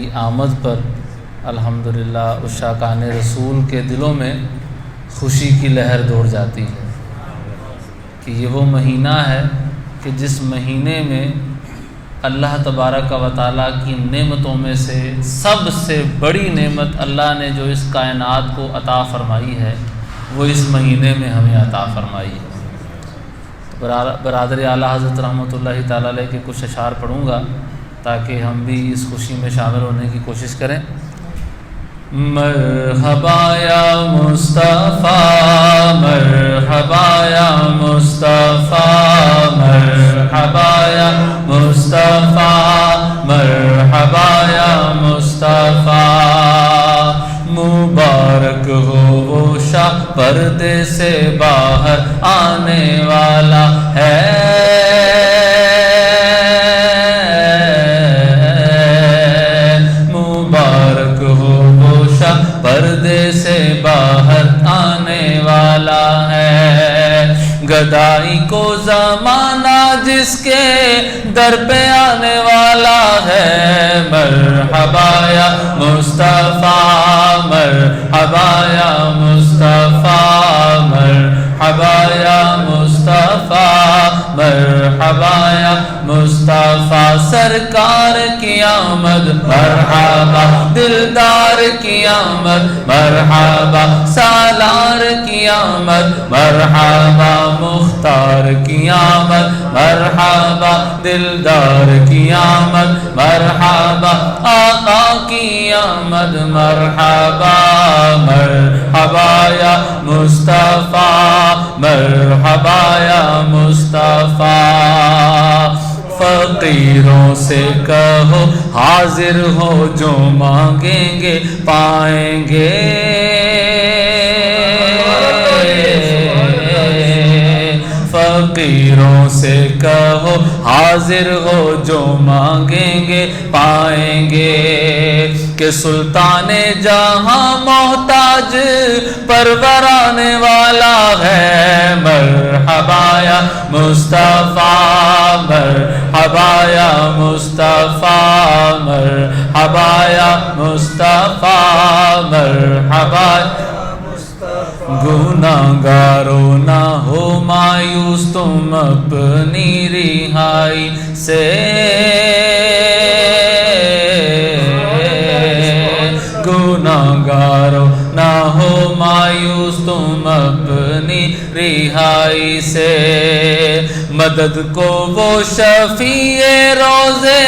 کی آمد پر الحمدللہ عشاقان رسول کے دلوں میں خوشی کی لہر دوڑ جاتی ہے کہ یہ وہ مہینہ ہے کہ جس مہینے میں اللہ تبارک و تعالیٰ کی نعمتوں میں سے سب سے بڑی نعمت اللہ نے جو اس کائنات کو عطا فرمائی ہے وہ اس مہینے میں ہمیں عطا فرمائی ہے۔ برادر اعلیٰ حضرت رحمۃ اللہ تعالیٰ علیہ کے کچھ اشعار پڑھوں گا تاکہ ہم بھی اس خوشی میں شامل ہونے کی کوشش کریں۔ مرحبا یا مصطفیٰ مرحبا یا مصطفیٰ مرحبا یا مصطفیٰ مرحبا یا مصطفیٰ، مبارک ہو وہ شاہ پردے سے باہر آنے والا ہے، مبارک ہو وہ شاہ پردے سے باہر آنے والا ہے، گدائی کو زمانہ جس کے در پہ آنے والا ہے، مرحبا یا مصطفیٰ مرحبا یا مصطفیٰ مرحبا یا مصطفیٰ مرحبا یا مصطفیٰ، سرکار کی آمد مرحبا، دلدار کی آمد مرحبا، سالار کی آمد مرحبا، مختار کی آمد مرحبا، دلدار کی آمد مرحبا، آقا کی آمد مرحبا، مرحبا یا مصطفیٰ مرحبا یا مصطفیٰ، فقیروں سے کہو حاضر ہو، جو مانگیں گے پائیں گے، فقیروں سے کہو حاضر ہو، جو مانگیں گے پائیں گے، کہ سلطان جہاں محتاج پرورانے والا ہے، مرحبا یا مصطفیٰ مرحبا یا مصطفیٰ مرحبا یا مصطفیٰ مرحبا، گناہگاروں نہ ہو مایوس تم اپنی رہائی سے، گناہگاروں نہ ہو مایوس تم اپنی رہائی سے، مدد کو وہ شفیع روزے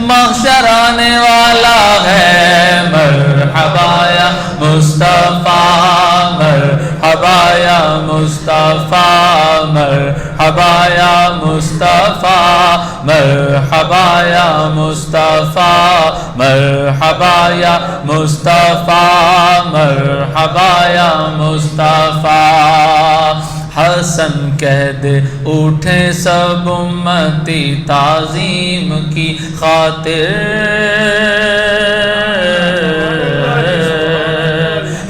محشر آنے والا ہے، مرحبا یا مصطفیٰ مرحبا یا مصطفیٰ مرحبا یا مصطفیٰ مرحبا یا مصطفیٰ مرحبا یا مصطفیٰ مرحبا یا مصطفیٰ، حسن کہہ دے اٹھیں سب امتی تعظیم کی خاطر،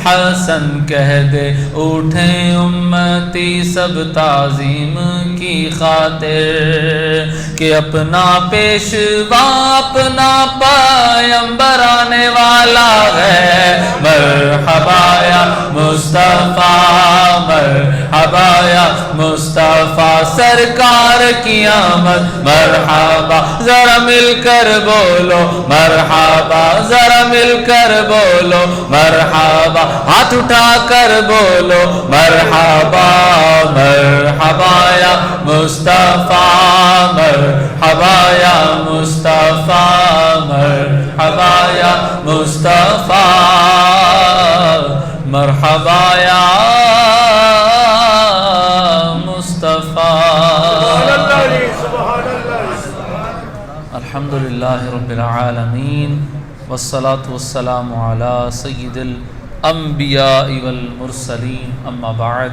حسن کہہ دے اٹھیں امتی سب تعظیم کی خاطر، کہ اپنا پیشوا اپنا پیغمبر آنے والا ہے، مرحبا یا مصطفیٰ مرحبا یا مصطفیٰ، سرکار کی آمد مرحبا، ذرا مل کر بولو مرحبا، ذرا مل کر بولو مرحبا، ہاتھ اٹھا کر بولو مرحبا، مرحبا یا مصطفیٰ مرحبا یا مصطفیٰ مرحبا یا مصطفیٰ مرحبا یا مصطفیٰ۔ الحمدللہ رب العالمین والصلاة والسلام علی سید الانبیاء والمرسلین، اما بعد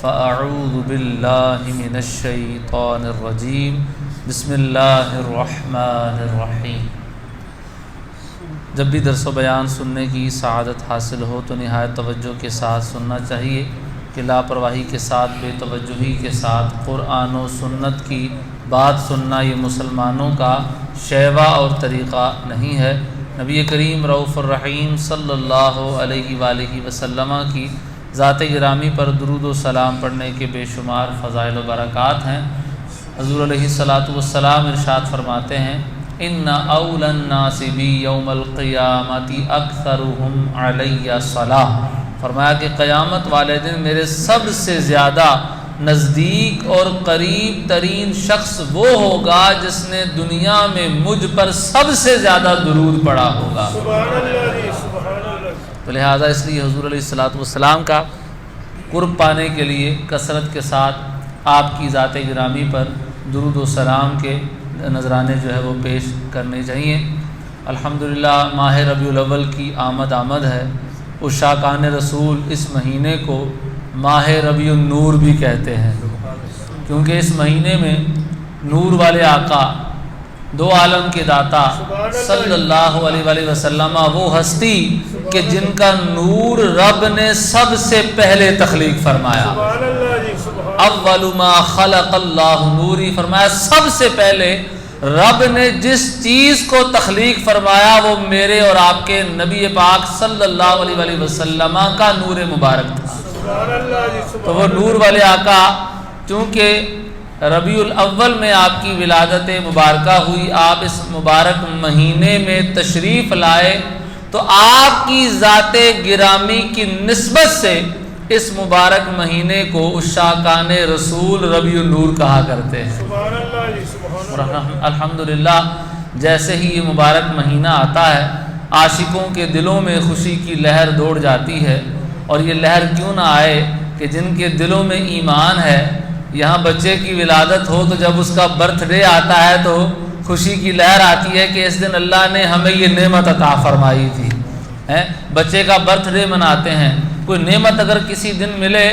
فاعوذ باللہ من الشیطان الرجیم، بسم اللہ الرحمن الرحیم۔ جب بھی درس و بیان سننے کی سعادت حاصل ہو تو نہایت توجہ کے ساتھ سننا چاہیے، کہ لاپرواہی کے ساتھ، بے توجہی کے ساتھ قرآن و سنت کی بات سننا یہ مسلمانوں کا شیوا اور طریقہ نہیں ہے۔ نبی کریم رؤوف الرحیم صلی اللہ علیہ وآلہ وسلم کی ذات گرامی پر درود و سلام پڑھنے کے بے شمار فضائل و برکات ہیں۔ حضور علیہ الصلاۃ والسلام ارشاد فرماتے ہیں ان اول الناس بی یوم القیامت اکثرهم علی صلاۃ، فرمایا کہ قیامت والے دن میرے سب سے زیادہ نزدیک اور قریب ترین شخص وہ ہوگا جس نے دنیا میں مجھ پر سب سے زیادہ درود پڑھا ہوگا۔ سبحان اللہ، سبحان اللہ۔ تو لہٰذا اس لیے حضور علیہ الصلاۃ والسلام کا قرب پانے کے لیے کثرت کے ساتھ آپ کی ذات گرامی پر درود و سلام کے نذرانے جو ہے وہ پیش کرنے چاہیے۔ الحمدللہ ماہ ربیع الاول کی آمد ہے۔ عشاقان رسول اس مہینے کو ماہ ربیع النور بھی کہتے ہیں، کیونکہ اس مہینے میں نور والے آقا دو عالم کے داتا صلی اللہ علیہ وآلہ وسلم وہ ہستی کہ جن کا نور رب نے سب سے پہلے تخلیق فرمایا۔ سبحان اللہ جی، سبحان اول ما خلق اللہ نوری، فرمایا سب سے پہلے رب نے جس چیز کو تخلیق فرمایا وہ میرے اور آپ کے نبی پاک صلی اللہ علیہ وآلہ وسلم کا نور مبارک تھا۔ سبحان اللہ جی، تو وہ نور والے آقا چونکہ ربیع الاول میں آپ کی ولادت مبارکہ ہوئی، آپ اس مبارک مہینے میں تشریف لائے، تو آپ کی ذات گرامی کی نسبت سے اس مبارک مہینے کو عشاقان رسول ربیع النور کہا کرتے ہیں۔ سبحان اللہ جی، سبحان اور اللہ۔ الحمدللہ جیسے ہی یہ مبارک مہینہ آتا ہے عاشقوں کے دلوں میں خوشی کی لہر دوڑ جاتی ہے، اور یہ لہر کیوں نہ آئے کہ جن کے دلوں میں ایمان ہے، یہاں بچے کی ولادت ہو تو جب اس کا برتھ ڈے آتا ہے تو خوشی کی لہر آتی ہے کہ اس دن اللہ نے ہمیں یہ نعمت عطا فرمائی تھی۔ بچے کا برتھ ڈے مناتے ہیں، کوئی نعمت اگر کسی دن ملے،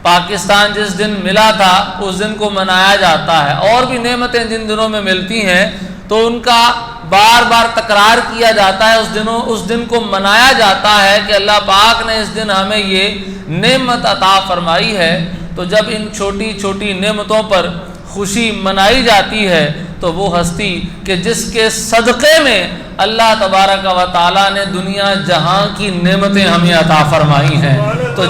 پاکستان جس دن ملا تھا اس دن کو منایا جاتا ہے، اور بھی نعمتیں جن دنوں میں ملتی ہیں تو ان کا بار بار تکرار کیا جاتا ہے، اس دن کو منایا جاتا ہے کہ اللہ پاک نے اس دن ہمیں یہ نعمت عطا فرمائی ہے۔ تو جب ان چھوٹی چھوٹی نعمتوں پر خوشی منائی جاتی ہے تو وہ ہستی کہ جس کے صدقے میں اللہ تبارک و تعالیٰ نے دنیا جہاں کی نعمتیں ہمیں عطا فرمائی ہیں، تو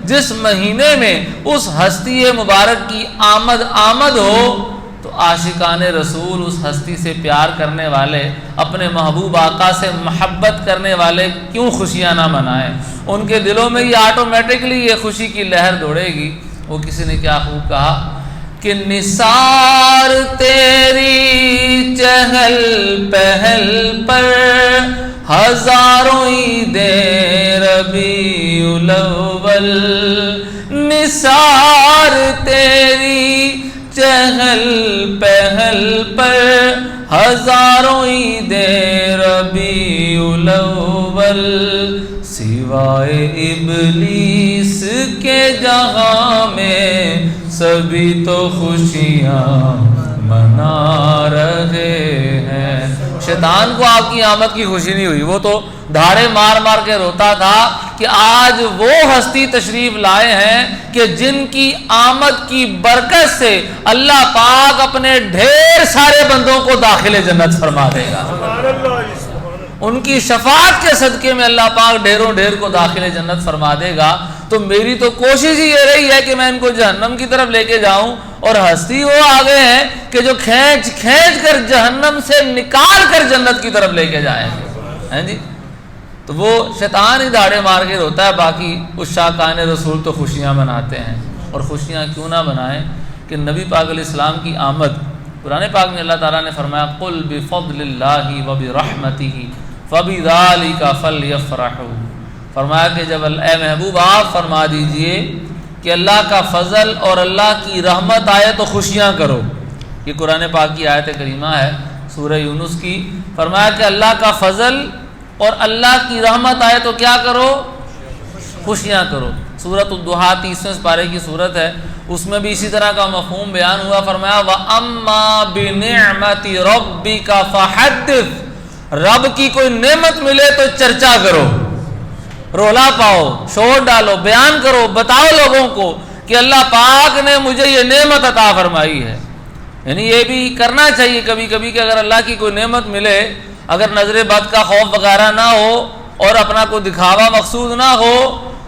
جس مہینے میں اس ہستی مبارک کی آمد ہو تو عاشقان رسول اس ہستی سے پیار کرنے والے، اپنے محبوب آقا سے محبت کرنے والے کیوں خوشیاں نہ منائیں؟ ان کے دلوں میں یہ آٹومیٹکلی یہ خوشی کی لہر دوڑے گی۔ وہ کسی نے کیا خوب کہا کہ نثار تیری چہل پہل پر ہزاروں عیدیں ربیع الاول، نثار تیری چہل پہل پر ہزاروں عیدیں ربیع الاول، سوائے ابلیس کے جہاں میں سبھی تو خوشیاں منا رہے ہیں۔ شیطان کو آپ کی آمد کی خوشی نہیں ہوئی، وہ تو دھاڑے مار مار کے روتا تھا کہ آج وہ ہستی تشریف لائے ہیں کہ جن کی آمد کی برکت سے اللہ پاک اپنے ڈھیر سارے بندوں کو داخل جنت فرما دے گا۔ سبحان اللہ جی، سبحان اللہ۔ ان کی شفاعت کے صدقے میں اللہ پاک ڈھیروں ڈھیر کو داخل جنت فرما دے گا۔ تو میری تو کوشش ہی یہ رہی ہے کہ میں ان کو جہنم کی طرف لے کے جاؤں، اور ہستی وہ آگے ہیں کہ جو کھینچ کر جہنم سے نکال کر جنت کی طرف لے کے جائیں گے۔ جی تو وہ شیطان ہی دھاڑے مار کے روتا ہے، باقی عشاقان رسول تو خوشیاں مناتے ہیں۔ اور خوشیاں کیوں نہ منائیں کہ نبی پاک علیہ السلام کی آمد، قرآن پاک میں اللہ تعالیٰ نے فرمایا قل بفضل اللہ وبرحمتہ فبذلک فلیفرحوا، فرمایا کہ جب اے محبوب آپ فرما دیجئے کہ اللہ کا فضل اور اللہ کی رحمت آئے تو خوشیاں کرو۔ یہ قرآن پاک کی آیت کریمہ ہے سورہ یونس کی۔ فرمایا کہ اللہ کا فضل اور اللہ کی رحمت آئے تو کیا کرو؟ خوشیاں کرو۔ سورۃ الضحیٰ 30ویں پارے کی سورت ہے، اس میں بھی اسی طرح کا مفہوم بیان ہوا۔ فرمایا وَأَمَّا بِنِعْمَةِ رَبِّكَ فَحَدِّثْ، رب کی کوئی نعمت ملے تو چرچا کرو، رولا پاؤ، شور ڈالو، بیان کرو، بتاؤ لوگوں کو کہ اللہ پاک نے مجھے یہ نعمت عطا فرمائی ہے۔ یعنی یہ بھی کرنا چاہیے کبھی کبھی کہ اگر اللہ کی کوئی نعمت ملے اگر نظر بد کا خوف وغیرہ نہ ہو اور اپنا کوئی دکھاوا مقصود نہ ہو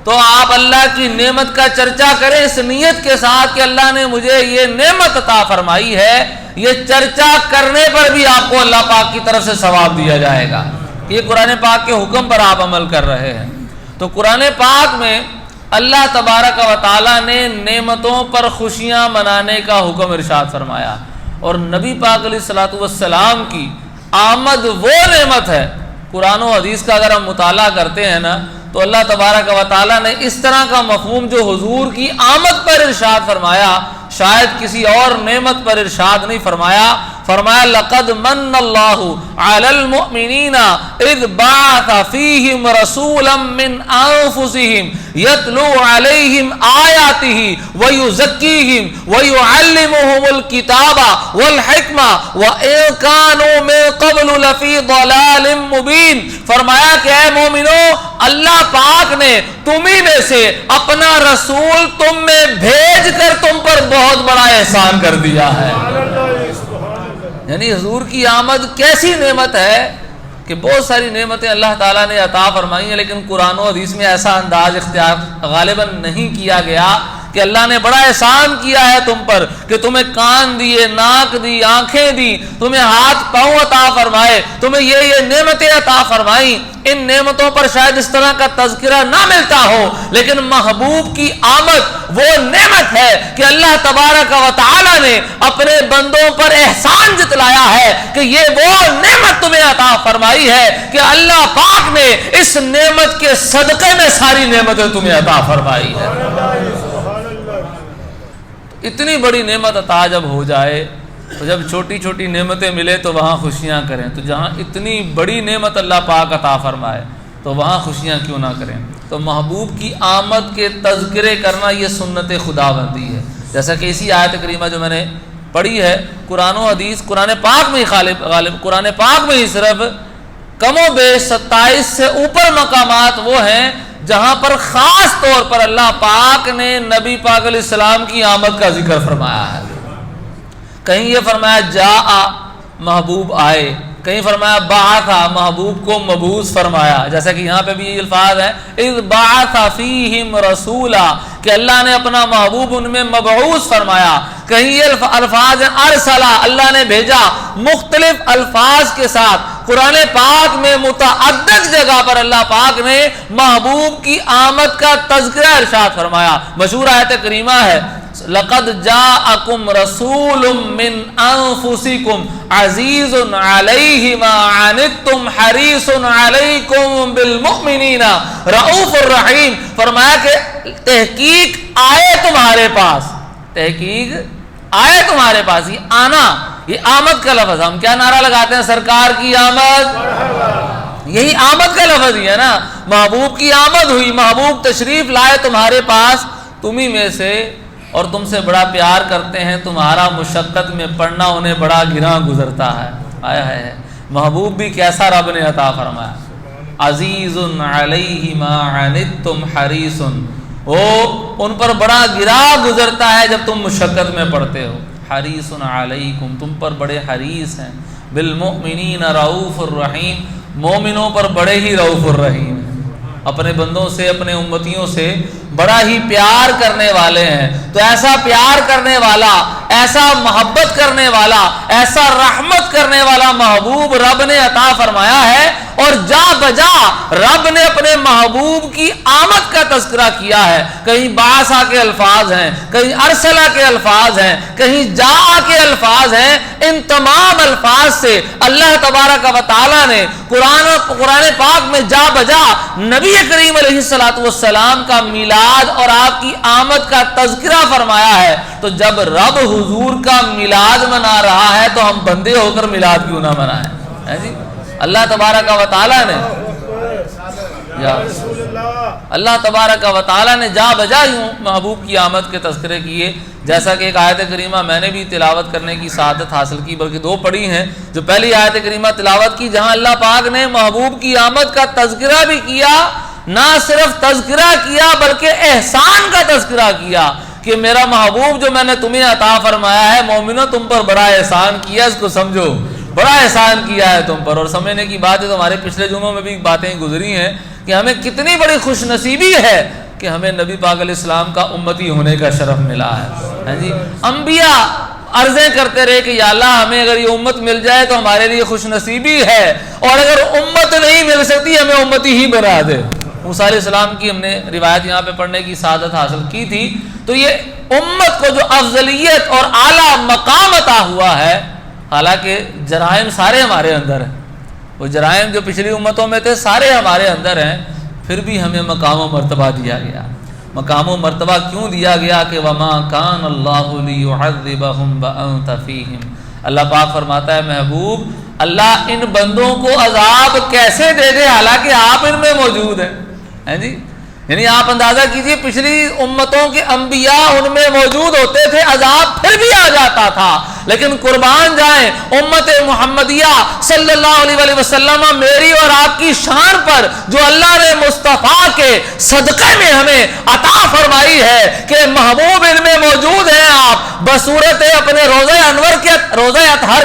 تو آپ اللہ کی نعمت کا چرچا کریں اس نیت کے ساتھ کہ اللہ نے مجھے یہ نعمت عطا فرمائی ہے. یہ چرچا کرنے پر بھی آپ کو اللہ پاک کی طرف سے ثواب دیا جائے گا. یہ قرآن پاک کے حکم پر آپ عمل کر رہے ہیں. تو قرآن پاک میں اللہ تبارک و تعالیٰ نے نعمتوں پر خوشیاں منانے کا حکم ارشاد فرمایا. اور نبی پاک علیہ الصلوۃ والسلام کی آمد وہ نعمت ہے. قرآن و حدیث کا اگر ہم مطالعہ کرتے ہیں نا تو اللہ تبارک و تعالیٰ نے اس طرح کا مفہوم جو حضور کی آمد پر ارشاد فرمایا شاید کسی اور نعمت پر ارشاد نہیں فرمایا. فرمایا لقد من اللہ علی المؤمنین اذ بعث فیہم رسولا من انفسہم یتلو علیہم آیاتہ ویزکیہم ویعلمہم الکتاب والحکمہ وان کانوا من قبل لفی ضلال مبین. فرمایا کہ اے مومنو اللہ پاک نے تمہیں میں سے اپنا رسول تم میں بھیج کر تم پر بہت بڑا احسان کر دیا ہے. یعنی حضور کی آمد کیسی نعمت ہے کہ بہت ساری نعمتیں اللہ تعالیٰ نے عطا فرمائی ہیں لیکن قرآن و حدیث میں ایسا انداز اختیار غالباً نہیں کیا گیا کہ اللہ نے بڑا احسان کیا ہے تم پر کہ تمہیں کان دیے، ناک دی، آنکھیں دی، تمہیں ہاتھ پاؤں عطا فرمائے، تمہیں یہ نعمتیں عطا فرمائیں. ان نعمتوں پر شاید اس طرح کا تذکرہ نہ ملتا ہو لیکن محبوب کی آمد وہ نعمت ہے کہ اللہ تبارک و تعالی نے اپنے بندوں پر احسان جتلایا ہے کہ یہ وہ نعمت تمہیں عطا فرمائی ہے کہ اللہ پاک نے اس نعمت کے صدقے میں ساری نعمتیں تمہیں عطا فرمائی ہے. اتنی بڑی نعمت عطا جب ہو جائے تو جب چھوٹی چھوٹی نعمتیں ملے تو وہاں خوشیاں کریں. تو جہاں اتنی بڑی نعمت اللہ پاک عطا فرمائے تو وہاں خوشیاں کیوں نہ کریں. تو محبوب کی آمد کے تذکرے کرنا یہ سنت خدا بندی ہے. جیسا کہ اسی آیت کریمہ جو میں نے پڑھی ہے قرآن و حدیث قرآن پاک میں ہی غالب قرآن پاک میں ہی صرف کم و بیش 27 سے اوپر مقامات وہ ہیں جہاں پر خاص طور پر اللہ پاک نے نبی پاک علیہ السلام کی آمد کا ذکر فرمایا ہے. کہیں یہ فرمایا جاء محبوب آئے، کہیں فرمایا بعث محبوب کو مبعوث فرمایا. جیسا کہ یہاں پہ بھی یہ الفاظ ہے اذ بعث فیہم رسولا کہ اللہ نے اپنا محبوب ان میں مبعوث فرمایا. کہیں یہ الفاظ ہیں ارسلا اللہ نے بھیجا. مختلف الفاظ کے ساتھ قرآن پاک میں متعدد جگہ پر اللہ پاک نے محبوب کی آمد کا تذکرہ ارشاد فرمایا. مشہور آیت کریمہ ہے لقد جاءکم رسول من انفسکم عزیز علیہ ما عنتم حریص علیکم بالمؤمنین رؤوف الرحیم. فرمایا کہ تحقیق آئے تمہارے پاس، تحقیق آئے تمہارے پاس. یہ آنا، یہ آمد کا لفظ. ہم کیا نعرہ لگاتے ہیں سرکار کی آمد، یہی آمد کا لفظ ہی ہے نا. محبوب کی آمد ہوئی، محبوب تشریف لائے تمہارے پاس تمہیں میں سے اور تم سے بڑا پیار کرتے ہیں. تمہارا مشقت میں پڑنا انہیں بڑا گراں گزرتا ہے. آیا ہے محبوب بھی کیسا رب نے عطا فرمایا. عزیز علیہ ما عنتم حریص، وہ ان پر بڑا گراں گزرتا ہے جب تم مشقت میں پڑتے ہو. حریص علیکم تم پر بڑے حریص ہیں. بالمؤمنین رؤوف الرحیم مومنوں پر بڑے ہی رؤوف الرحیم ہیں. اپنے بندوں سے اپنے امتیوں سے بڑا ہی پیار کرنے والے ہیں. تو ایسا پیار کرنے والا، ایسا محبت کرنے والا، ایسا رحمت کرنے والا محبوب رب نے عطا فرمایا ہے. اور جا بجا رب نے اپنے محبوب کی آمد کا تذکرہ کیا ہے. کہیں بعثا کے الفاظ ہیں، کہیں ارسلہ کے الفاظ ہیں، کہیں جا کے الفاظ ہیں. ان تمام الفاظ سے اللہ تبارک و تعالی نے قرآن پاک میں جا بجا نبی کریم علیہ الصلوۃ والسلام کا میلاد اور آپ کی آمد کا تذکرہ فرمایا ہے. تو جب رب حضور کا میلاد منا رہا ہے تو ہم بندے ہو کر میلاد کیوں نہ منائیں. جی اللہ تبارک و تعالی نے اللہ تبارک و تعالی نے جا بجا یوں محبوب کی آمد کے تذکرے کیے. جیسا کہ ایک آیت کریمہ میں نے بھی تلاوت کرنے کی سعادت حاصل کی، بلکہ دو پڑھی ہیں. جو پہلی آیت کریمہ تلاوت کی جہاں اللہ پاک نے محبوب کی آمد کا تذکرہ بھی کیا، نہ صرف تذکرہ کیا بلکہ احسان کا تذکرہ کیا کہ میرا محبوب جو میں نے تمہیں عطا فرمایا ہے مومنوں تم پر بڑا احسان کیا، اس کو سمجھو. بڑا احسان کیا ہے تم پر. اور سمجھنے کی بات ہے تو ہمارے پچھلے جمعوں میں بھی باتیں گزری ہیں کہ ہمیں کتنی بڑی خوش نصیبی ہے کہ ہمیں نبی پاک علیہ السلام کا امتی ہونے کا شرف ملا ہے. جی انبیاء عرضیں کرتے رہے کہ یا اللہ ہمیں اگر یہ امت مل جائے تو ہمارے لیے خوش نصیبی ہے, اور اگر امت نہیں مل سکتی ہمیں امتی ہی بنا دے. موسیٰ علیہ السلام کی ہم نے روایت یہاں پہ پڑھنے کی سعادت حاصل کی تھی. تو یہ امت کو جو افضلیت اور اعلیٰ مقام عطا ہوا ہے, حالانکہ جرائم سارے ہمارے اندر ہیں, وہ جرائم جو پچھلی امتوں میں تھے سارے ہمارے اندر ہیں, پھر بھی ہمیں مقام و مرتبہ دیا گیا. مقام و مرتبہ کیوں دیا گیا کہ وما کان اللہ لیعذبہم وانت فیہم. اللہ پاک فرماتا ہے محبوب اللہ ان بندوں کو عذاب کیسے دے دے حالانکہ آپ ان میں موجود ہیں جی. یعنی آپ اندازہ کیجئے پچھلی امتوں کے انبیاء ان میں موجود ہوتے تھے, عذاب پھر بھی آ جاتا تھا. لیکن قربان جائیں امت محمدیہ صلی اللہ علیہ وسلم میری اور آپ کی شان پر جو اللہ نے مصطفیٰ کے صدقے میں ہمیں عطا فرمائی ہے کہ محبوب ان میں موجود ہیں. آپ بصورت اپنے روزہ انور کے روزہ اطہر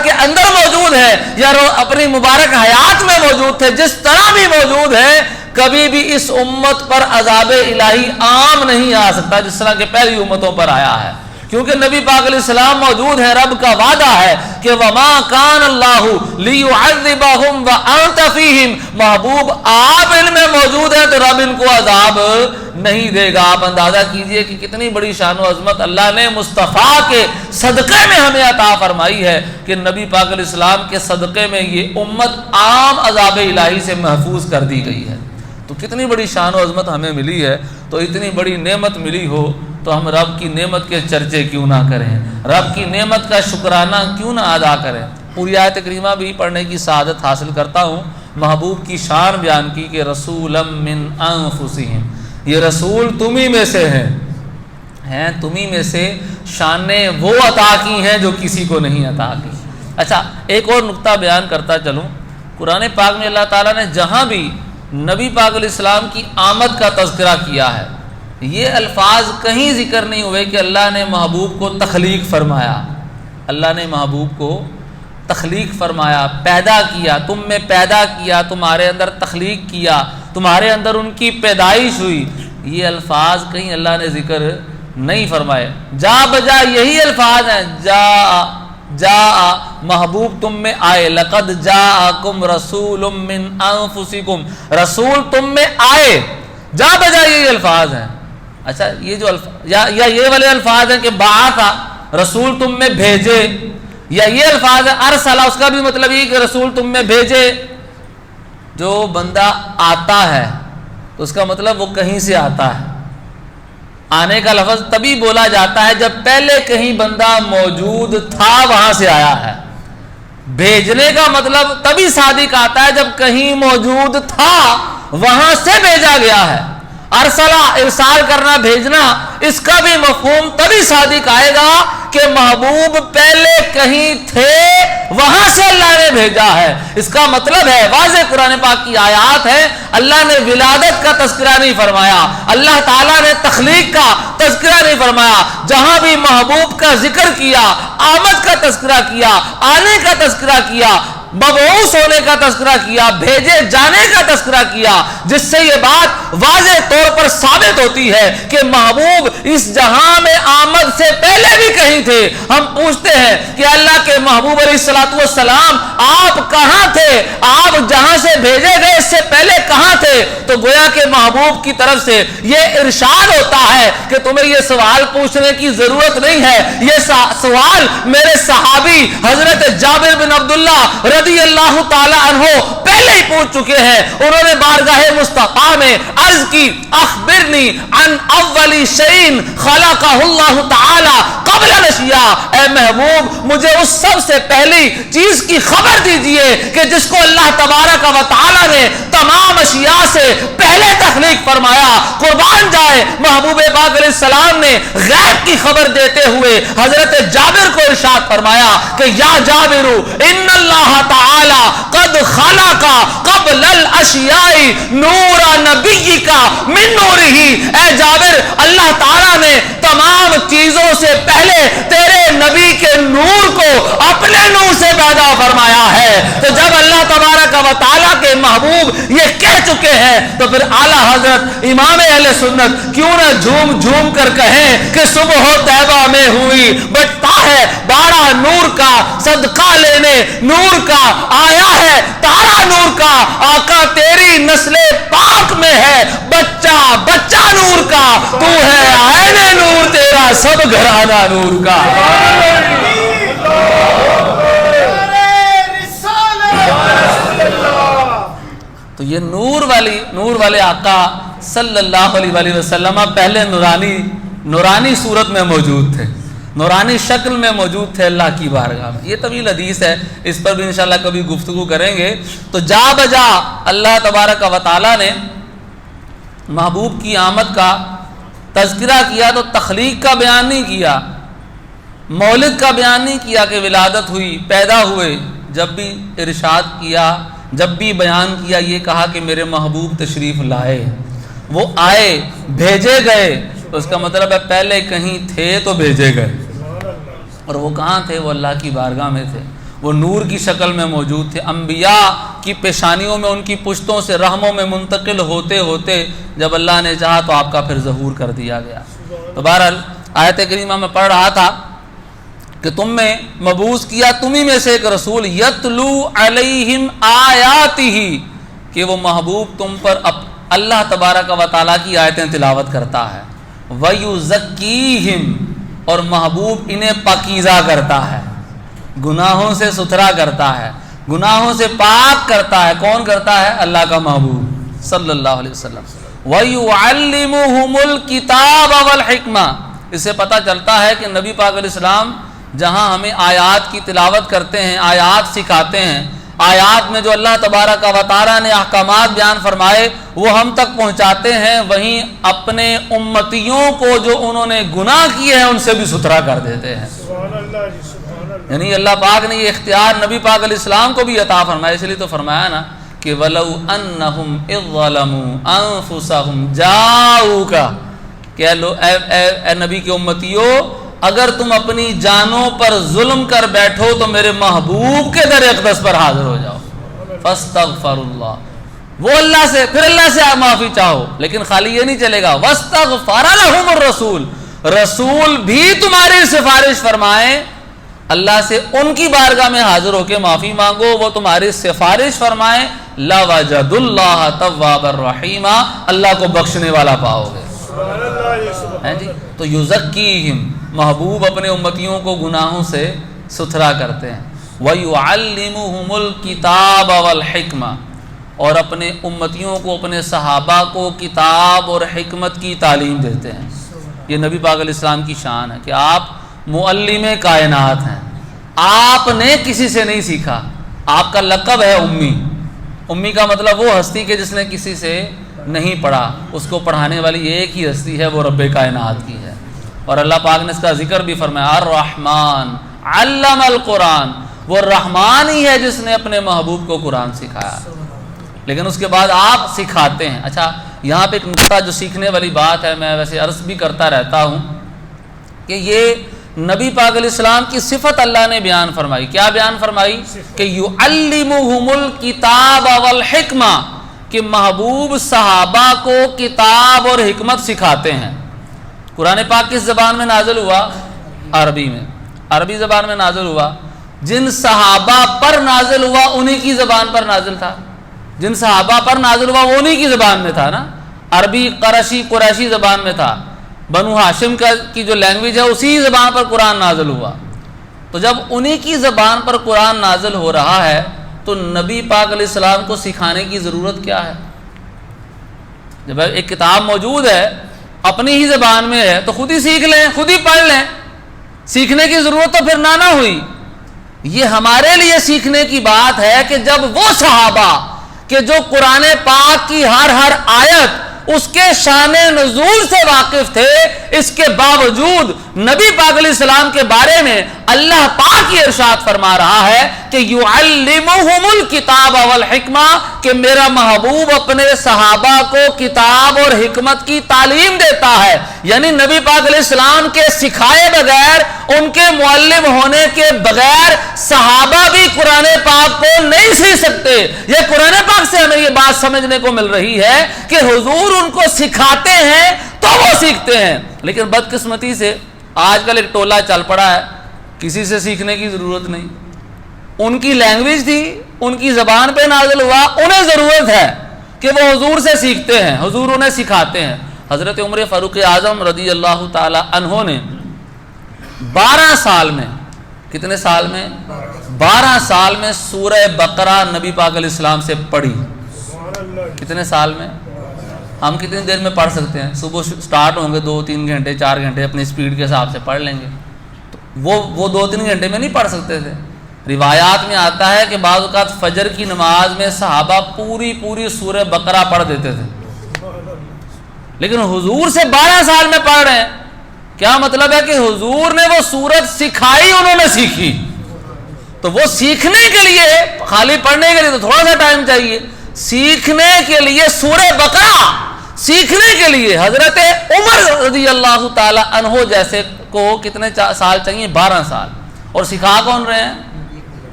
کے اندر موجود ہے یا اپنی مبارک حیات میں موجود تھے, جس طرح بھی موجود ہے, کبھی بھی اس امت پر عذاب الہی عام نہیں آ سکتا جس طرح کہ پہلی امتوں پر آیا ہے. کیونکہ نبی پاک علیہ السلام موجود ہیں. رب کا وعدہ ہے کہ وما کان اللہ لیعذبہم وانت فیہم. محبوب آپ ان میں موجود ہیں تو رب ان کو عذاب نہیں دے گا. آپ اندازہ کیجئے کہ کتنی بڑی شان و عظمت اللہ نے مصطفیٰ کے صدقے میں ہمیں عطا فرمائی ہے کہ نبی پاک علیہ السلام کے صدقے میں یہ امت عام عذاب الہی سے محفوظ کر دی گئی ہے. تو کتنی بڑی شان و عظمت ہمیں ملی ہے. تو اتنی بڑی نعمت ملی ہو تو ہم رب کی نعمت کے چرچے کیوں نہ کریں, رب کی نعمت کا شکرانہ کیوں نہ ادا کریں. پوری آیت کریمہ بھی پڑھنے کی سعادت حاصل کرتا ہوں. محبوب کی شان بیان کی کہ رسولا من انفسہم, یہ رسول تمہیں میں سے ہیں تمہیں میں سے شانیں وہ عطا کی ہیں جو کسی کو نہیں عطا کی. اچھا ایک اور نقطہ بیان کرتا چلوں. قرآن پاک میں اللہ تعالیٰ نے جہاں بھی نبی پاک علیہ السلام کی آمد کا تذکرہ کیا ہے, یہ الفاظ کہیں ذکر نہیں ہوئے کہ اللہ نے محبوب کو تخلیق فرمایا. اللہ نے محبوب کو تخلیق فرمایا, پیدا کیا, تم میں پیدا کیا, تمہارے اندر تخلیق کیا, تمہارے اندر ان کی پیدائش ہوئی. یہ الفاظ کہیں اللہ نے ذکر نہیں فرمائے. جا بجا یہی الفاظ ہیں, جا محبوب تم میں آئے, لقد جاءکم رسول من انفسکم, رسول تم میں آئے. جا بجا یہی الفاظ ہیں. اچھا یہ جو یا یہ والے الفاظ ہیں کہ بعثا رسول تم میں بھیجے, یا یہ الفاظ ہے ارسلہ, اس کا بھی مطلب یہ کہ رسول تم میں بھیجے. جو بندہ آتا ہے تو اس کا مطلب وہ کہیں سے آتا ہے. آنے کا لفظ تبھی بولا جاتا ہے جب پہلے کہیں بندہ موجود تھا وہاں سے آیا ہے. بھیجنے کا مطلب تبھی صادق آتا ہے جب کہیں موجود تھا وہاں سے بھیجا گیا ہے. ارسلہ ارسال کرنا, بھیجنا, اس کا بھی مفہوم تبھی صادق آئے گا کہ محبوب پہلے کہیں تھے وہاں سے اللہ نے بھیجا ہے. اس کا مطلب ہے واضح قرآن پاک کی آیات ہے, اللہ نے ولادت کا تذکرہ نہیں فرمایا, اللہ تعالیٰ نے تخلیق کا تذکرہ نہیں فرمایا. جہاں بھی محبوب کا ذکر کیا, آمد کا تذکرہ کیا, آنے کا تذکرہ کیا, مبعوث ہونے کا تذکرہ کیا, بھیجے جانے کا تذکرہ کیا, جس سے یہ بات واضح طور پر ثابت ہوتی ہے کہ محبوب اس جہاں میں آمد سے پہلے بھی کہیں تھے. ہم پوچھتے ہیں کہ اللہ کے محبوب علیہ الصلوۃ والسلام آپ کہاں تھے, آپ جہاں سے بھیجے گئے اس سے پہلے کہاں تھے؟ تو گویا کہ محبوب کی طرف سے یہ ارشاد ہوتا ہے کہ تمہیں یہ سوال پوچھنے کی ضرورت نہیں ہے. یہ سوال میرے صحابی حضرت جابر بن عبداللہ رضی اللہ تعالی عنہ پہلے ہی پوچھ چکے ہیں. انہوں نے بارگاہ مصطفیٰ میں عرض کی, اخبرنی عن اول شیء خلقہ اللہ تعالی قبل الاشیاء, اے محبوب مجھے اس سب سے پہلی چیز کی خبر دیجئے کہ جس کو اللہ تبارک و تعالی نے تمام اشیاء سے پہلے تخلیق فرمایا. قربان جائے محبوب پاک علیہ السلام نے غیب کی خبر دیتے ہوئے حضرت جابر کو ارشاد فرمایا کہ یا جابر ان اللہ تعالی قد خلق قبل اشیاء نور نبی کا من نورہ، اے جابر اللہ تعالیٰ نے تمام چیزوں سے پہلے تیرے نبی کے نور کو اپنے نور سے پیدا فرمایا ہے۔ تو جب اللہ تبارک و تعالیٰ کے محبوب یہ کہہ چکے ہیں تو پھر اعلیٰ حضرت امام اہل سنت کیوں نہ جھوم جھوم کر کہیں کہ صبح طیبہ میں ہوئی بٹتا ہے بارہ نور کا، صدقہ لینے نور کا آیا ہے تارا نور کا، آقا تیری نسل پاک میں ہے بچہ بچہ نور کا، تو ہے عین نور تیرا سب گھرانہ نور کا۔ تو یہ نور والے آقا صلی اللہ علیہ وآلہ وسلم پہلے نورانی صورت میں موجود تھے، نورانی شکل میں موجود تھے اللہ کی بارگاہ میں۔ یہ طویل حدیث ہے، اس پر بھی انشاءاللہ کبھی گفتگو کریں گے۔ تو جا بجا اللہ تبارک و تعالیٰ نے محبوب کی آمد کا تذکرہ کیا تو تخلیق کا بیان نہیں کیا، مولد کا بیان نہیں کیا کہ ولادت ہوئی پیدا ہوئے، جب بھی ارشاد کیا جب بھی بیان کیا یہ کہا کہ میرے محبوب تشریف لائے، وہ آئے بھیجے گئے، تو اس کا مطلب ہے پہلے کہیں تھے تو بھیجے گئے، اور وہ کہاں تھے؟ وہ اللہ کی بارگاہ میں تھے، وہ نور کی شکل میں موجود تھے، انبیاء کی پیشانیوں میں ان کی پشتوں سے رحموں میں منتقل ہوتے ہوتے جب اللہ نے چاہا تو آپ کا پھر ظہور کر دیا گیا۔ تو بہرحال آیت کریمہ میں پڑھ رہا تھا کہ تم میں مبعوث کیا تمہیں میں سے ایک رسول یتلو علیہم آیاتہ، کہ وہ محبوب تم پر اللہ تبارک و تعالیٰ کی آیتیں تلاوت کرتا ہے، وَيُزَكِّيهِمْ، اور محبوب انہیں پاکیزہ کرتا ہے، گناہوں سے ستھرا کرتا ہے، گناہوں سے پاک کرتا ہے۔ کون کرتا ہے؟ اللہ کا محبوب صلی اللہ علیہ وسلم۔ وَيُعَلِّمُهُمُ الْكِتَابَ وَالْحِكْمَةَ، اس سے پتہ چلتا ہے کہ نبی پاک علیہ السلام جہاں ہمیں آیات کی تلاوت کرتے ہیں، آیات سکھاتے ہیں، آیات میں جو اللہ تبارک و تعالیٰ نے احکامات بیان فرمائے وہ ہم تک پہنچاتے ہیں، وہیں اپنے امتیوں کو جو انہوں نے گناہ کیے ہیں ان سے بھی ستھرا کر دیتے ہیں۔ یعنی اللہ پاک نے یہ اختیار نبی پاک علیہ السلام کو بھی عطا فرمایا، اس لیے تو فرمایا نا کہ وَلَوْ أَنَّهُمْ إِذْ ظَلَمُوا أَنفُسَهُمْ جَاءُوكَ، کہ اے نبی کے امتیوں اگر تم اپنی جانوں پر ظلم کر بیٹھو تو میرے محبوب کے در اقدس پر حاضر ہو جاؤ، فاستغفر اللہ، وہ اللہ سے پھر اللہ سے آپ معافی چاہو، لیکن خالی یہ نہیں چلے گا، واستغفر لهم الرسول، رسول بھی تمہاری سفارش فرمائیں، اللہ سے ان کی بارگاہ میں حاضر ہو کے معافی مانگو، وہ تمہاری سفارش فرمائیں، لوجد اللہ توابا رحیما، اللہ کو بخشنے والا پاؤ گے۔ جی تو یزکیہم، محبوب اپنے امتیوں کو گناہوں سے ستھرا کرتے ہیں، وَيُعَلِّمُهُمُ الْكِتَابَ وَالْحِكْمَةَ، اور اپنے امتیوں کو اپنے صحابہ کو کتاب اور حکمت کی تعلیم دیتے ہیں۔ یہ نبی پاک علیہ السلام کی شان ہے کہ آپ معلم کائنات ہیں، آپ نے کسی سے نہیں سیکھا، آپ کا لقب ہے امی۔ امی کا مطلب وہ ہستی کہ جس نے کسی سے نہیں پڑھا، اس کو پڑھانے والی ایک ہی ہستی ہے، وہ رب کائنات کی ہے۔ اور اللہ پاک نے اس کا ذکر بھی فرمایا، الرحمن علم القرآن، وہ رحمان ہی ہے جس نے اپنے محبوب کو قرآن سکھایا، لیکن اس کے بعد آپ سکھاتے ہیں۔ اچھا یہاں پہ ایک نقطہ جو سیکھنے والی بات ہے، میں ویسے عرض بھی کرتا رہتا ہوں کہ یہ نبی پاک علیہ السلام کی صفت اللہ نے بیان فرمائی۔ کیا بیان فرمائی؟ کہ یعلمہم الکتاب والحکمہ، کہ محبوب صحابہ کو کتاب اور حکمت سکھاتے ہیں۔ قرآن پاک کس زبان میں نازل ہوا؟ عربی میں، عربی زبان میں نازل ہوا۔ جن صحابہ پر نازل ہوا انہی کی زبان پر نازل تھا، جن صحابہ پر نازل ہوا وہ انہی کی زبان میں تھا نا، عربی قریشی زبان میں تھا، بنو ہاشم کی جو لینگویج ہے اسی زبان پر قرآن نازل ہوا۔ تو جب انہی کی زبان پر قرآن نازل ہو رہا ہے تو نبی پاک علیہ السلام کو سکھانے کی ضرورت کیا ہے؟ جب ایک کتاب موجود ہے اپنی ہی زبان میں ہے تو خود ہی سیکھ لیں، خود ہی پڑھ لیں، سیکھنے کی ضرورت تو پھر نہ ہوئی۔ یہ ہمارے لیے سیکھنے کی بات ہے کہ جب وہ صحابہ کہ جو قرآن پاک کی ہر آیت اس کے شان نزول سے واقف تھے، اس کے باوجود نبی پاک علیہ السلام کے بارے میں اللہ پاک یہ ارشاد فرما رہا ہے کہ یعلمہم الکتاب والحکمہ، کہ میرا محبوب اپنے صحابہ کو کتاب اور حکمت کی تعلیم دیتا ہے. یعنی نبی پاک علیہ السلام کے سکھائے بغیر، ان کے معلم ہونے کے بغیر صحابہ بھی قرآن پاک کو نہیں سیکھ سکتے. یہ قرآن پاک سے ہمیں یہ بات سمجھنے کو مل رہی ہے کہ حضور ان کو سکھاتے ہیں تو وہ سیکھتے ہیں. لیکن بدقسمتی سے آج کل ایک ٹولہ چل پڑا ہے، کسی سے سیکھنے کی ضرورت نہیں. ان کی لینگویج تھی، ان کی زبان پہ نازل ہوا، انہیں ضرورت ہے کہ وہ حضور سے سیکھتے ہیں، حضور انہیں سکھاتے ہیں. حضرت عمر فاروق اعظم رضی اللہ تعالی عنہ نے 12 سال میں، کتنے سال میں؟ 12 سال میں سورہ بقرہ نبی پاک علیہ السلام سے پڑھی. کتنے سال میں؟ ہم کتنی دیر میں پڑھ سکتے ہیں؟ صبح سٹارٹ ہوں گے 2-3 گھنٹے 4 گھنٹے اپنی سپیڈ کے حساب سے پڑھ لیں گے. وہ 2-3 گھنٹے میں نہیں پڑھ سکتے تھے. روایات میں آتا ہے کہ بعض اوقات فجر کی نماز میں صحابہ پوری سورہ بقرہ پڑھ دیتے تھے. لیکن حضور سے 12 سال میں پڑھ رہے ہیں. کیا مطلب ہے کہ حضور نے وہ سورت سکھائی، انہوں نے سیکھی. تو وہ سیکھنے کے لیے، خالی پڑھنے کے لیے تو تھوڑا سا ٹائم چاہیے، سیکھنے کے لیے سورہ بقرہ سیکھنے کے لیے حضرت عمر رضی اللہ تعالی عنہ جیسے کو کتنے سال چاہیے؟ 12 سال. اور سکھا کون رہے ہیں؟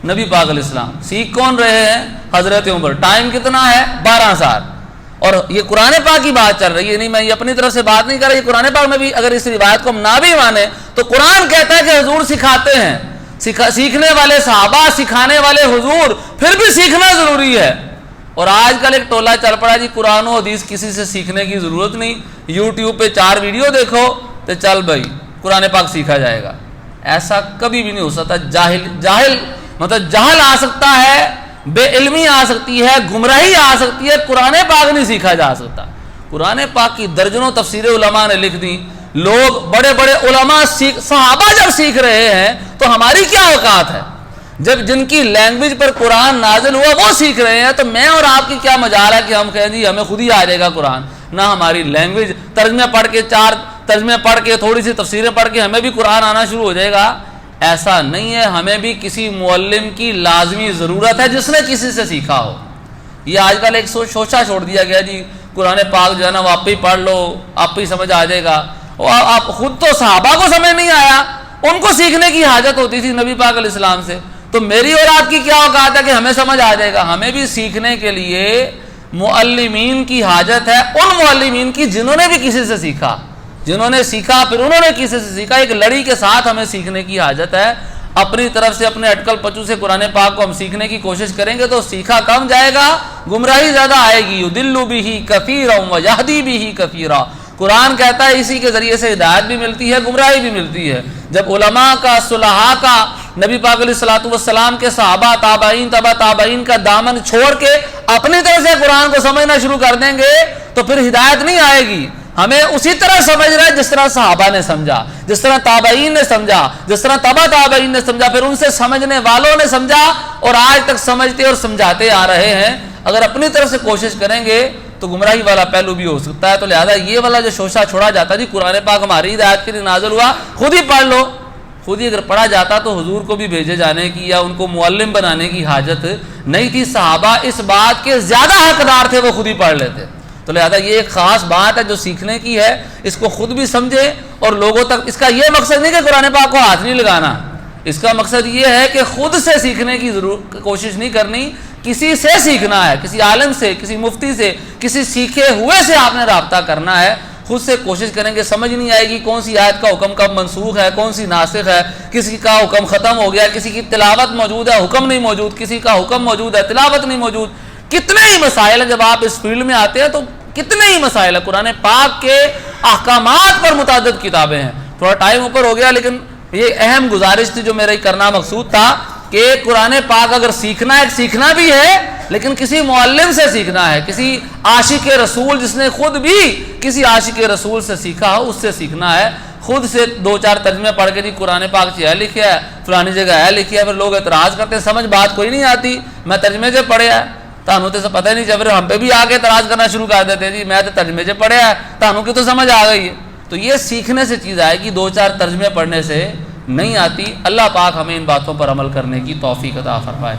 نبی پاک علیہ السلام. سیکھ کون رہے ہیں؟ حضرت عمر. ٹائم کتنا ہے؟ 12 سال. اور یہ قرآن پاک کی بات چل رہی ہے، نہیں میں یہ اپنی طرف سے بات نہیں کر رہا. یہ قرآن پاک میں بھی اگر اس روایت کو ہم نہ بھی مانیں تو قرآن کہتا ہے کہ حضور سکھاتے ہیں. سیکھنے والے صحابہ، سکھانے والے حضور، پھر بھی سیکھنا ضروری ہے. اور آج کل ایک ٹولہ چل پڑا جی قرآن و حدیث کسی سے سیکھنے کی ضرورت نہیں، یوٹیوب پہ 4 ویڈیو دیکھو تو چل بھائی قرآن پاک سیکھا جائے گا. ایسا کبھی بھی نہیں ہو سکتا. جہل آ سکتا ہے، بے علمی آ سکتی ہے، گمراہی آ سکتی ہے، قرآن پاک نہیں سیکھا جا سکتا. قرآن پاک کی درجنوں تفسیریں علماء نے لکھ دی. لوگ بڑے بڑے علماء صحابہ جب سیکھ رہے ہیں تو ہماری کیا اوقات ہے؟ جب جن کی لینگویج پر قرآن نازل ہوا وہ سیکھ رہے ہیں تو میں اور آپ کی کیا مجال ہے کہ ہم کہیں جی ہمیں خود ہی آ جائے گا قرآن. نہ ہماری لینگویج، ترجمے پڑھ کے 4 ترجمے پڑھ کے تھوڑی سی تفسیریں پڑھ کے ہمیں بھی قرآن آنا شروع ہو جائے گا. ایسا نہیں ہے. ہمیں بھی کسی معلم کی لازمی ضرورت ہے جس نے کسی سے سیکھا ہو. یہ آج کل ایک شوشہ چھوڑ دیا گیا جی قرآن پاک جو ہے نا وہ آپ ہی پڑھ لو، آپ ہی سمجھ آ جائے گا. آپ خود تو صحابہ کو سمجھ نہیں آیا، ان کو سیکھنے کی حاجت ہوتی تھی نبی پاک علیہ السلام سے. تو میری اور آپ کی کیا اوقات ہے کہ ہمیں سمجھ آ جائے گا؟ ہمیں بھی سیکھنے کے لیے معلمین کی حاجت ہے، ان معلمین کی جنہوں نے بھی کسی سے سیکھا، جنہوں نے سیکھا پھر انہوں نے کسی سے سیکھا. ایک لڑی کے ساتھ ہمیں سیکھنے کی حاجت ہے. اپنی طرف سے اپنے اٹکل پچو سے قرآن پاک کو ہم سیکھنے کی کوشش کریں گے تو سیکھا کم جائے گا، گمراہی زیادہ آئے گی. یضل بہ کثیرا ویہدی بہ کثیرا. قرآن کہتا ہے اسی کے ذریعے سے ہدایت بھی ملتی ہے، گمراہی بھی ملتی ہے. جب علماء کا، صلحاء کا، نبی پاک علیہ الصلوۃ والسلام کے صحابہ، تابعین، تبع تابعین کا دامن چھوڑ کے اپنی طرف سے قرآن کو سمجھنا شروع کر دیں گے تو پھر ہدایت نہیں آئے گی. ہمیں اسی طرح سمجھ رہا ہے جس طرح صحابہ نے سمجھا، جس طرح تابعین نے سمجھا، جس طرح تبع تابعین نے سمجھا، پھر ان سے سمجھنے والوں نے سمجھا اور آج تک سمجھتے اور سمجھاتے آ رہے ہیں. اگر اپنی طرف سے کوشش کریں گے تو گمراہی والا پہلو بھی ہو سکتا ہے. تو لہذا یہ والا جو شوشہ چھوڑا جاتا ہے جی قرآن پاک ہماری ہدایت کے لیے نازل ہوا، خود ہی پڑھ لو. خود ہی اگر پڑھا جاتا تو حضور کو بھی بھیجے جانے کی یا ان کو معلم بنانے کی حاجت نہیں تھی. صحابہ اس بات کے زیادہ حقدار تھے، وہ خود ہی پڑھ لیتے. تو لہذا یہ ایک خاص بات ہے جو سیکھنے کی ہے، اس کو خود بھی سمجھے اور لوگوں تک. اس کا یہ مقصد نہیں کہ قرآن پاک کو ہاتھ نہیں لگانا، اس کا مقصد یہ ہے کہ خود سے سیکھنے کی کوشش نہیں کرنی، کسی سے سیکھنا ہے، کسی عالم سے، کسی مفتی سے، کسی سیکھے ہوئے سے آپ نے رابطہ کرنا ہے. خود سے کوشش کریں گے سمجھ نہیں آئے گی کون سی آیت کا حکم کب منسوخ ہے، کون سی ناسخ ہے، کسی کا حکم ختم ہو گیا، کسی کی تلاوت موجود ہے حکم نہیں موجود، کسی کا حکم موجود ہے تلاوت نہیں موجود. کتنے ہی مسائل ہیں. جب آپ اس فیلڈ میں آتے ہیں تو کتنے ہی مسائل ہیں. قرآن پاک کے احکامات پر متعدد کتابیں ہیں. تھوڑا ٹائم اوپر ہو گیا لیکن یہ اہم گزارش تھی جو میرا کرنا مقصود تھا کہ قرآن پاک اگر سیکھنا ہے، سیکھنا بھی ہے لیکن کسی معلم سے سیکھنا ہے، کسی عاشق رسول جس نے خود بھی کسی عاشق رسول سے سیکھا ہو اس سے سیکھنا ہے. خود سے 2-4 ترجمے پڑھ کے جی قرآن پاک ہے لکھا ہے، فلانی جگہ ہے لکھا ہے، پھر لوگ اعتراض کرتے ہیں سمجھ بات کوئی نہیں آتی، میں ترجمے سے پڑھے ہے. تانوں تے پتہ ہی نہیں چل رہا، ہم پہ بھی آ کے اعتراض کرنا شروع کر دیتے جی میں تو ترجمے سے پڑھیا ہے، تانوں کی تو سمجھ آ گئی ہے۔ تو یہ سیکھنے سے چیز آئے گی، 2-4 ترجمے پڑھنے سے نہیں آتی۔ اللہ پاک ہمیں ان باتوں پر عمل کرنے کی توفیق عطا فرمائے۔